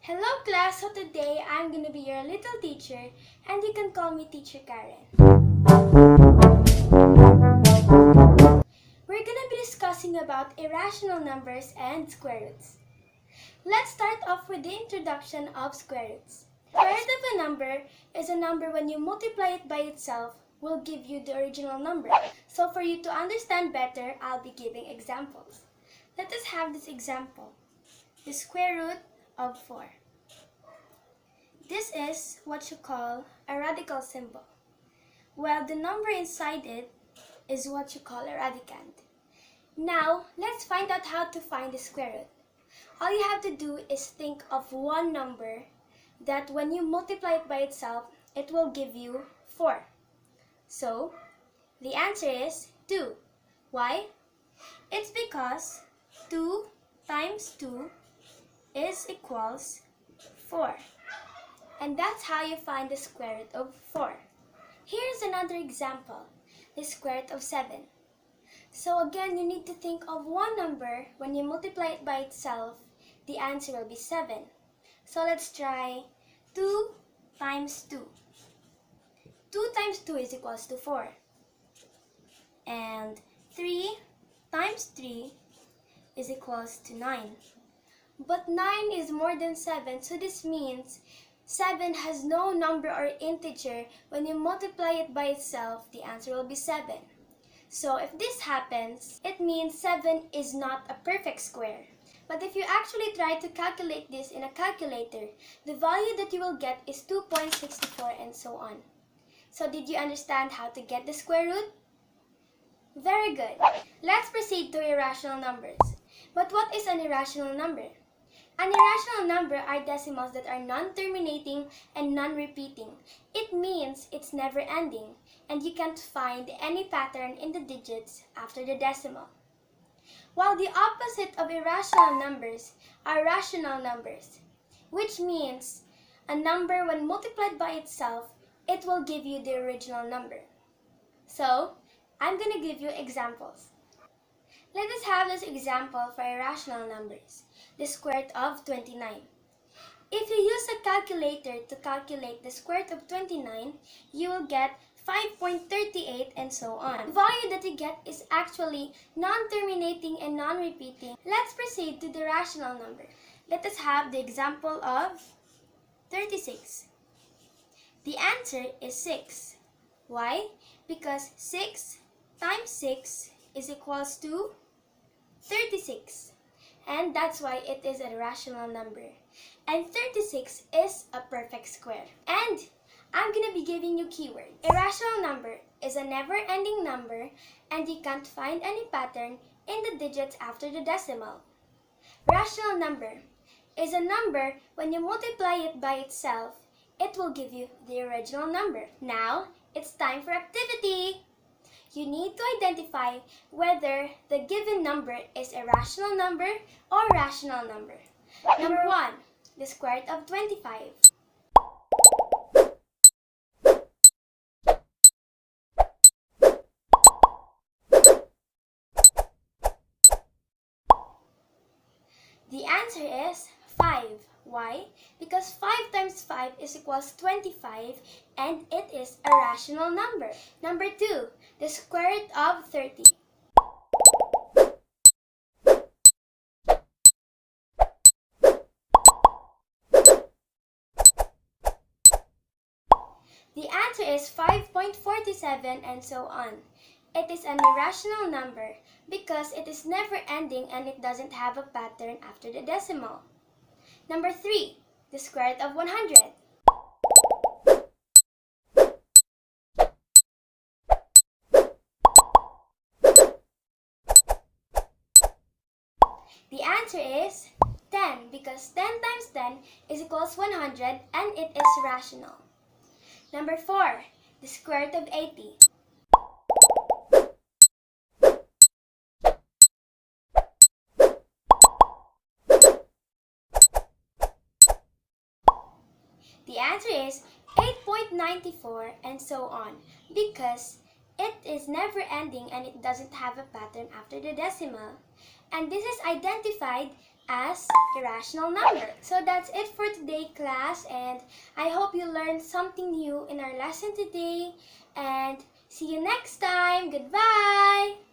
Hello class, so today I'm gonna be your little teacher and you can call me Teacher Karen. We're gonna be discussing about irrational numbers and square roots. Let's start off with the introduction of square roots. Square root of a number is a number when you multiply it by itself will give you the original number. So for you to understand better, I'll be giving examples. Let us have this example. The square root of 4. This is what you call a radical symbol, while the number inside it is what you call a radicand. Now, let's find out how to find the square root. All you have to do is think of one number that when you multiply it by itself, it will give you 4. So, the answer is 2. Why? It's because 2 times 2 is equals 4. And that's how you find the square root of 4. Here's another example, the square root of 7. So again, you need to think of one number, when you multiply it by itself, the answer will be 7. So let's try 2 times 2. 2 times 2 is equals to 4. And 3 times 3 is equals to 9. But 9 is more than 7, so this means 7 has no number or integer. When you multiply it by itself, the answer will be 7. So if this happens, it means 7 is not a perfect square. But if you actually try to calculate this in a calculator, the value that you will get is 2.64 and so on. So did you understand how to get the square root? Very good. Let's proceed to irrational numbers. But what is an irrational number? An irrational number are decimals that are non-terminating and non-repeating. It means it's never ending, and you can't find any pattern in the digits after the decimal. While the opposite of irrational numbers are rational numbers, which means a number when multiplied by itself, it will give you the original number. So, I'm going to give you examples. Let us have this example for irrational numbers, the square root of 29. If you use a calculator to calculate the square root of 29, you will get 5.38 and so on. The value that you get is actually non-terminating and non-repeating. Let's proceed to the rational number. Let us have the example of 36. The answer is 6. Why? Because 6 times 6 is equals to 36. And that's why it is a rational number. And 36 is a perfect square. And I'm going to be giving you keywords. Irrational number is a never-ending number and you can't find any pattern in the digits after the decimal. Rational number is a number when you multiply it by itself, it will give you the original number. Now, it's time for activity. You need to identify whether the given number is a rational number or rational number. Number 1, the square root of 25. The answer is 5. Why? Because 5 times 5 is equals 25 and it is a rational number. Number 2, the square root of 30. The answer is 5.47 and so on. It is an irrational number because it is never ending and it doesn't have a pattern after the decimal. Number 3, the square root of 100. The answer is 10 because 10 times 10 is equals 100 and it is rational. Number 4, the square root of 80. The answer is 8.94 and so on because it is never ending and it doesn't have a pattern after the decimal. And this is identified as irrational number. So that's it for today, class, and I hope you learned something new in our lesson today, and see you next time. Goodbye!